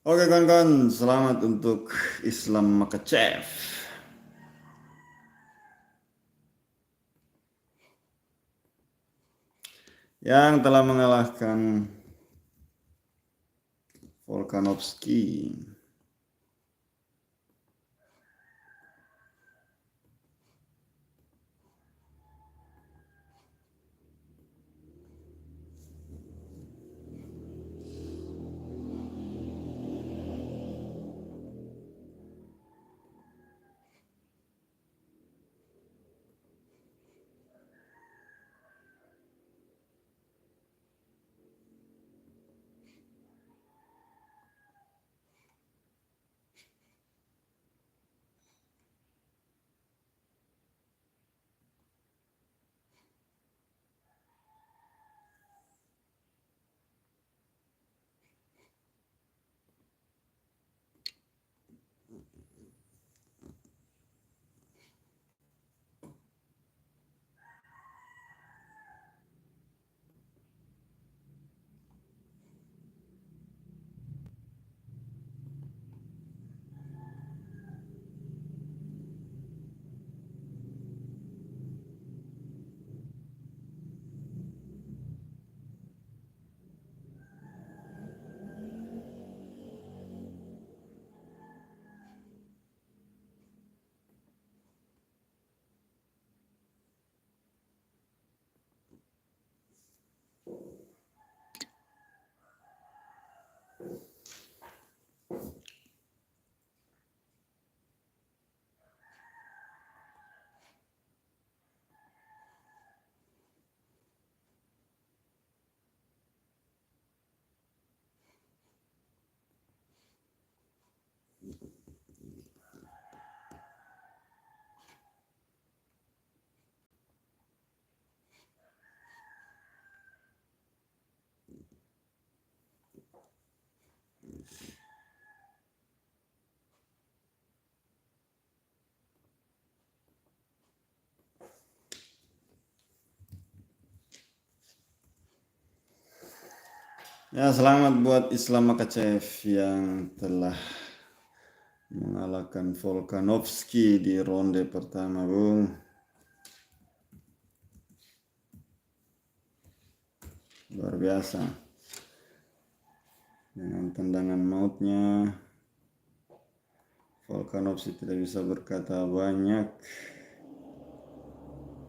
Oke kawan-kawan, selamat untuk Islam Makhacev yang telah mengalahkan Volkanovski. Ya, selamat buat Islam Makhacev yang telah mengalahkan Volkanovski di ronde pertama, Bung. Luar biasa. Dengan tendangan mautnya, Volkanovski tidak bisa berkata banyak.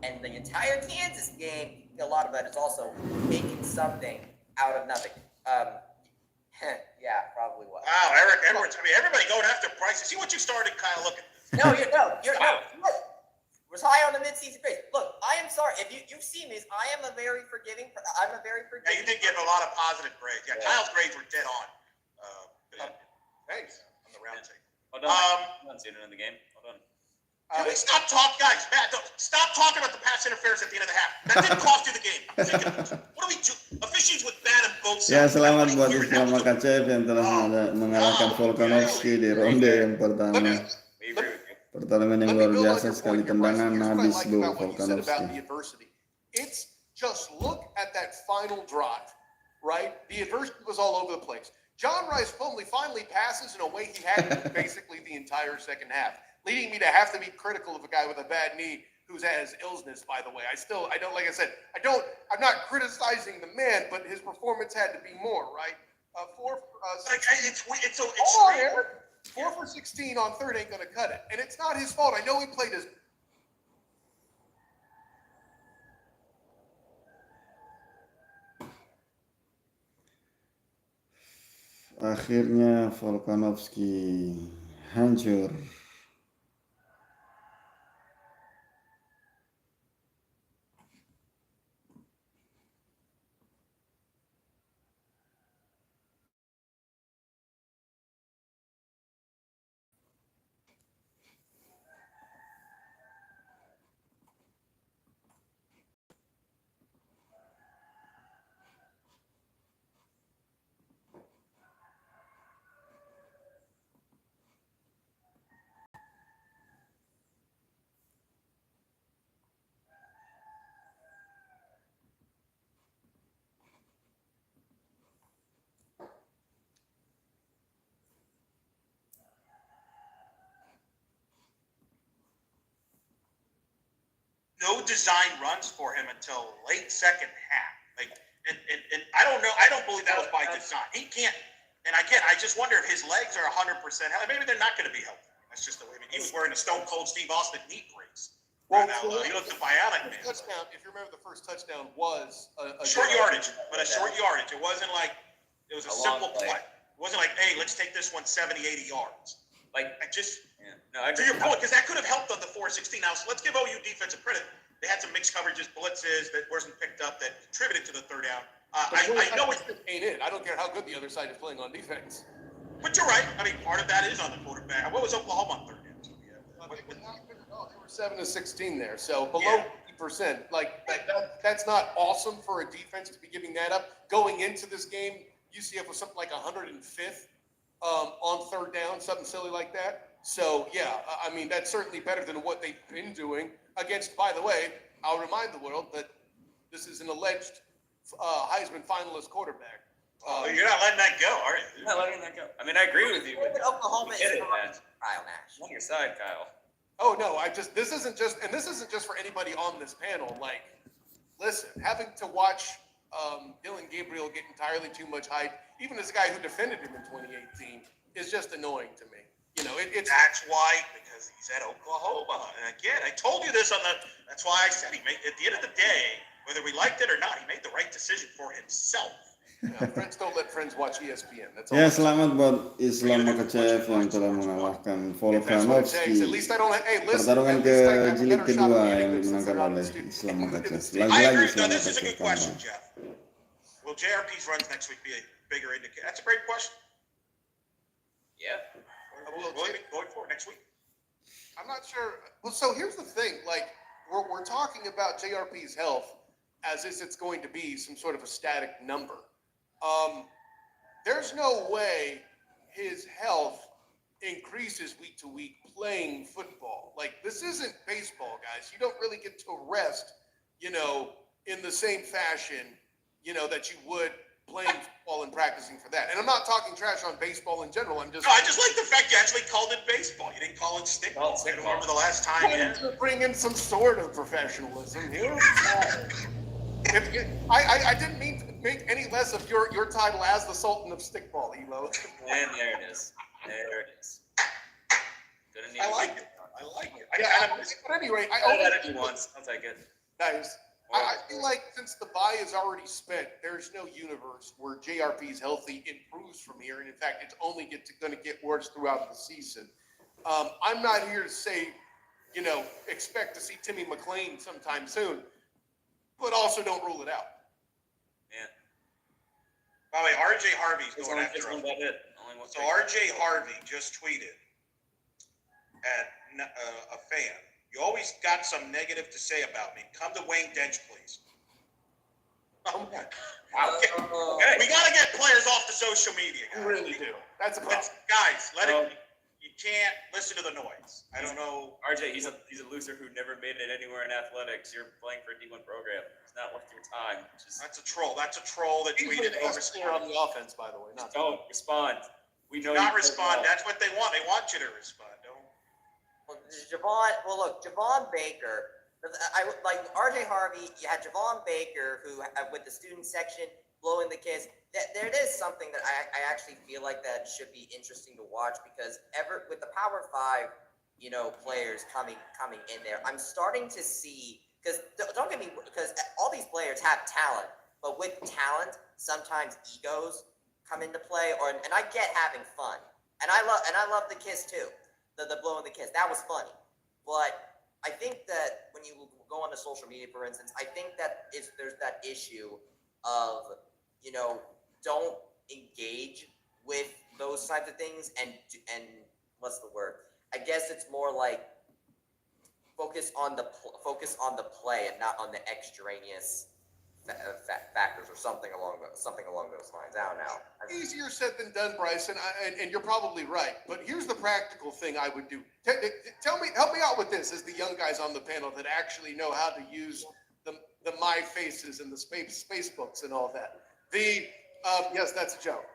And the entire Kansas game, a lot of that is also making something out of nothing. Yeah, probably was. Wow, Eric Edwards. I mean, everybody going after Price. See what you started kind of looking. You're was high on the midseason grades. Look, I am sorry if you've seen these. I'm a very forgiving. Yeah, you did give a lot of positive grades. Yeah, Kyle's grades were dead on. Thanks. On the round table. Well done. I haven't seen it in the game. Well done. Can we stop talking, guys? Matt, stop talking about the pass interference at the end of the half. That didn't cost you the game. What do we do? Officials with bad on both Ya, sides. selamat buat Islam Makhacev yang telah mengalahkan Volkanovski di ronde yang pertama. We agree with you. Pertarungan yang luar biasa, sekali tendangan habis Bung Volkanovski. It's just look at that final drive, right? The adversity was all over the place. John Rice Plumlee finally passes in a way he had basically the entire second half, leading me to have to be critical of a guy with a bad knee who has illness, by the way. I'm not criticizing the man, but his performance had to be more, right? 4 for 16 on third ain't gonna cut it. And it's not his fault. I know he played his... Akhirnya Volkanovski hancur. no design runs for him until late second half. Like, and I don't know. I don't believe that was by design. He can't. And again, I just wonder if his legs are 100% healthy. Maybe they're not going to be healthy. That's just the way. I mean, he was wearing a Stone Cold Steve Austin knee brace. Well, He looked a bionic man. Touchdown. If you remember, the first touchdown was a Short yardage, but a short yardage. It wasn't like it was a simple play. It wasn't like, hey, let's take this one 70, 80 yards. Like, to your point, because that could have helped on the 4-16. Now, so let's give OU defensive credit. They had some mixed coverages, blitzes that wasn't picked up that contributed to the third down. I know it's ain't it. I don't care how good the other side is playing on defense. But you're right. I mean, part of that is on the quarterback. What was Oklahoma on third down? They were 7-16 there, so below 50%. Like that's not awesome for a defense to be giving that up. Going into this game, UCF was something like 105th on third down, something silly like that. So yeah, I mean that's certainly better than what they've been doing against. By the way, I'll remind the world that this is an alleged Heisman finalist quarterback. You're not letting that go, are you? You're not letting that go. I mean, I agree with you. But Oklahoma is man. Kyle Nash. On your side, Kyle. Oh no, this isn't just for anybody on this panel. Like, listen, having to watch Dylan Gabriel get entirely too much hype, even as a guy who defended him in 2018, is just annoying to me. You know, it's that's why, because he's at Oklahoma. And again, I told you this that's why I said at the end of the day, whether we liked it or not, he made the right decision for himself. Friends don't let friends watch ESPN. That's all. Ya, selamat buat Islam Makhacev yang telah mengalahkan Volkanovski. Pertarungan ke jilid kedua yang dimenangkan oleh Islam Makhacev. Lagi-lagi Islam This is a good Makhacev question, Jeff. Will JRP's runs next week be a bigger indicator? That's a great question. Yeah. Going forward next week. I'm not sure. Well, so here's the thing. Like, we're talking about JRP's health as if it's going to be some sort of a static number. There's no way his health increases week to week playing football. Like, this isn't baseball, guys. You don't really get to rest, you know, in the same fashion, you know, that you would playing football and practicing for that. And I'm not talking trash on baseball in general. I just like the fact you actually called it baseball. You didn't call it stickball. I don't remember the last time. To bring in some sort of professionalism here. I didn't mean to make any less of your title as the Sultan of Stickball, Elo. And there it is. There it is. I like it. I like it. But anyway, I'll let it once. I'll take it. Guys, I feel like since the bye is already spent, there's no universe where JRP's healthy improves from here. And in fact, it's only going to get worse throughout the season. I'm not here to say, you know, expect to see Timmy McClain sometime soon, but also don't rule it out. Yeah. By the way, RJ Harvey's going after him. So RJ Harvey just tweeted at a fan. You always got some negative to say about me. Come to Wayne Dench, please. Oh my God. Okay. We got to get players off the social media, guys. We really do. That's a problem. Guys, you can't listen to the noise. I don't know. RJ, he's a loser who never made it anywhere in athletics. You're playing for a D1 program. It's not worth your time. That's a troll. That's a troll that tweeted over. On the offense, by the way. Don't respond. We know not respond. That's what they want. They want you to respond. Don't. Javon Baker. I like RJ Harvey. You had Javon Baker, who with the student section blowing the kiss. There is something that I actually feel like that should be interesting to watch, because with the Power 5, you know, players coming in there, I'm starting to see, because don't get me, because all these players have talent, but with talent, sometimes egos come into play, and I get having fun, and I love the kiss too, the blowing the kiss. That was funny, but I think that when you go onto social media, for instance, I think that there's that issue of, you know, don't engage with those types of things, and what's the word? I guess it's more like focus on the play and not on the extraneous factors or something along those lines. I don't know. Easier said than done, Bryson, and you're probably right. But here's the practical thing I would do. Help me out with this, as the young guys on the panel that actually know how to use the My Faces and the space books and all that. Yes, that's a joke.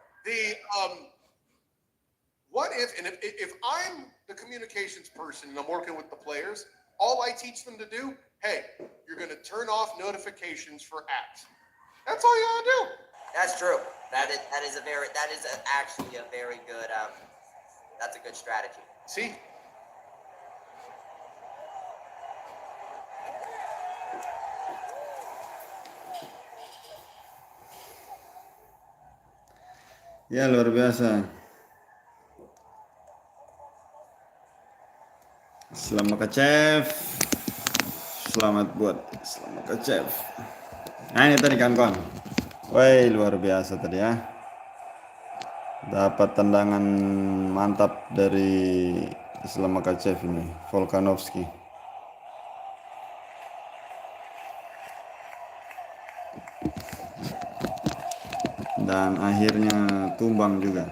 What if I'm the communications person and I'm working with the players, all I teach them to do hey, you're going to turn off notifications for apps. That's all you gotta do. That's true. That is actually a very good that's a good strategy. See? Ya, luar biasa. Selamat Makhacev. Selamat buat Islam Makhacev. Nah, ini tadi kawan-kawan. Woi, luar biasa tadi ya. Dapat tendangan mantap dari Islam Makhacev ini, Volkanovski. Dan akhirnya tumbang juga.